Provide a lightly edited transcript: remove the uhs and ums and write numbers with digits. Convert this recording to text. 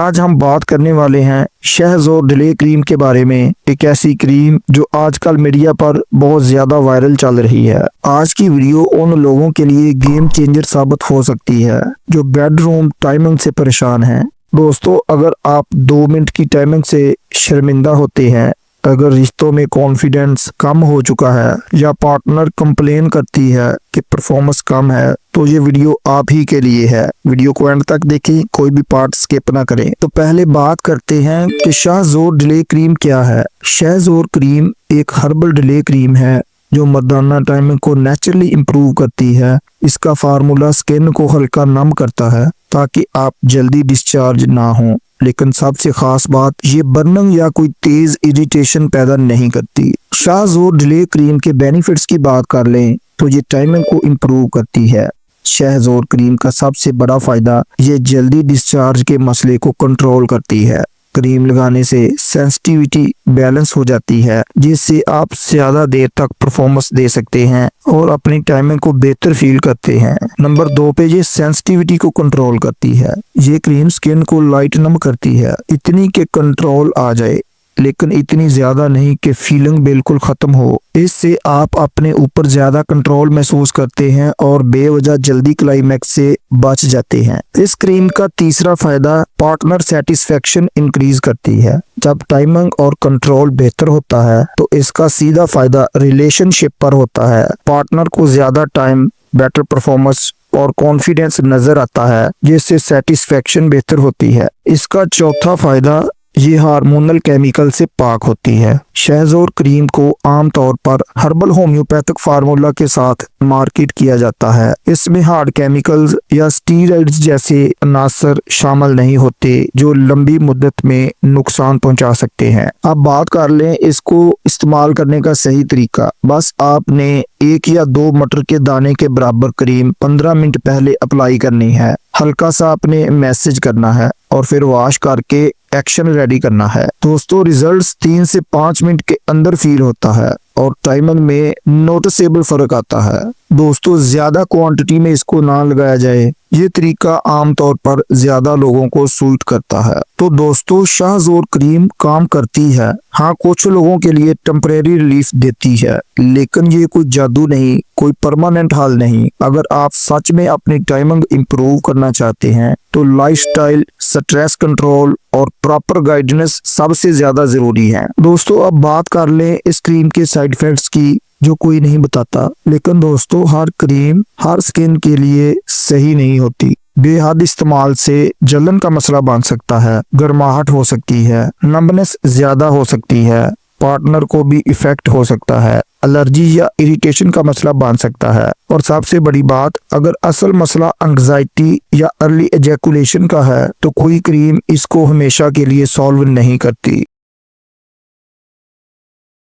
आज हम बात करने वाले हैं शहज़ोर डिले क्रीम के बारे में। एक ऐसी क्रीम जो आजकल मीडिया पर बहुत ज्यादा वायरल चल रही है। आज की वीडियो उन लोगों के लिए गेम चेंजर साबित हो सकती है जो बेडरूम टाइमिंग से परेशान हैं। दोस्तों, अगर आप 2 मिनट की टाइमिंग से शर्मिंदा होते हैं, अगर रिश्तों में कॉन्फिडेंस कम हो चुका है या पार्टनर कंप्लेन करती है कि परफॉर्मेंस कम है, तो ये वीडियो आप ही के लिए है। वीडियो को एंड तक देखें, कोई भी पार्ट स्किप ना करें। तो पहले बात करते हैं कि शहज़ोर डिले क्रीम क्या है। शहज़ोर क्रीम एक हर्बल डिले क्रीम है जो मर्दाना टाइमिंग को नेचुरली इम्प्रूव करती है। इसका फार्मूला स्किन को हल्का नम करता है ताकि आप जल्दी डिस्चार्ज ना हो, लेकिन सबसे खास बात ये बर्निंग या कोई तेज इरिटेशन पैदा नहीं करती। शहज़ोर डिले क्रीम के बेनिफिट्स की बात कर लें तो ये टाइमिंग को इम्प्रूव करती है। शहज़ोर क्रीम का सबसे बड़ा फायदा ये जल्दी डिस्चार्ज के मसले को कंट्रोल करती है। क्रीम लगाने से सेंसिटिविटी बैलेंस हो जाती है, जिससे आप ज्यादा देर तक परफॉर्मेंस दे सकते हैं और अपनी टाइमिंग को बेहतर फील करते हैं। नंबर 2 पे ये सेंसिटिविटी को कंट्रोल करती है। ये क्रीम स्किन को लाइट नम करती है, इतनी के कंट्रोल आ जाए लेकिन इतनी ज्यादा नहीं कि फीलिंग बिल्कुल खत्म हो। इससे आप अपने ऊपर ज्यादा कंट्रोल महसूस करते हैं और बेवजह जल्दी क्लाइमैक्स से बच जाते हैं। इस क्रीम का तीसरा फायदा पार्टनर सेटिस्फेक्शन इंक्रीज करती है। जब टाइमिंग और कंट्रोल बेहतर होता है तो इसका सीधा फायदा रिलेशनशिप पर होता है। पार्टनर को ज्यादा टाइम, बेटर परफॉर्मेंस और कॉन्फिडेंस नजर आता है, जिससे सेटिस्फेक्शन बेहतर होती है। इसका चौथा फायदा ये हार्मोनल केमिकल से पाक होती है। शहज़ोर क्रीम को आमतौर पर हर्बल होम्योपैथिक फार्मूला के साथ मार्केट किया जाता है। इसमें हार्ड केमिकल्स या स्टीरॉइड्स जैसे अनासर शामिल नहीं होते जो लंबी मुद्दत में नुकसान पहुंचा सकते हैं। अब बात कर लें इसको इस्तेमाल करने का सही तरीका। बस आपने 1 या 2 मटर के दाने के बराबर क्रीम 15 मिनट पहले अप्लाई करनी है। हल्का सा अपने मैसेज करना है और फिर वॉश करके एक्शन रेडी करना है। दोस्तों, रिजल्ट्स 3 से 5 मिनट के अंदर फील होता है और टाइमिंग में नोटिसेबल फर्क आता है। दोस्तों, ज्यादा क्वांटिटी में इसको ना लगाया जाए, ये तरीका आमतौर पर ज्यादा लोगों को सूट करता है। तो दोस्तों, शहज़ोर क्रीम काम करती है। हाँ, कुछ लोगों के लिए टेम्परेरी रिलीफ देती है, लेकिन ये कोई जादू नहीं, कोई परमानेंट हल नहीं। अगर आप सच में अपनी टाइमिंग इम्प्रूव करना चाहते हैं तो लाइफस्टाइल, स्ट्रेस कंट्रोल और प्रॉपर गाइडेंस सबसे ज्यादा जरूरी है। दोस्तों, अब बात कर लें इस क्रीम के साइड इफेक्ट्स की, जो कोई नहीं बताता। लेकिन दोस्तों, हर क्रीम हर स्किन के लिए सही नहीं होती। बेहद इस्तेमाल से जलन का मसला बन सकता है, गर्माहट हो सकती है, नंबनेस ज्यादा हो सकती है, पार्टनर को भी इफेक्ट हो सकता है, एलर्जी या इरिटेशन का मसला बन सकता है। और सबसे बड़ी बात, अगर असल मसला एंग्जाइटी या अर्ली एजैकुलेशन का है तो कोई क्रीम इसको हमेशा के लिए सॉल्व नहीं करती।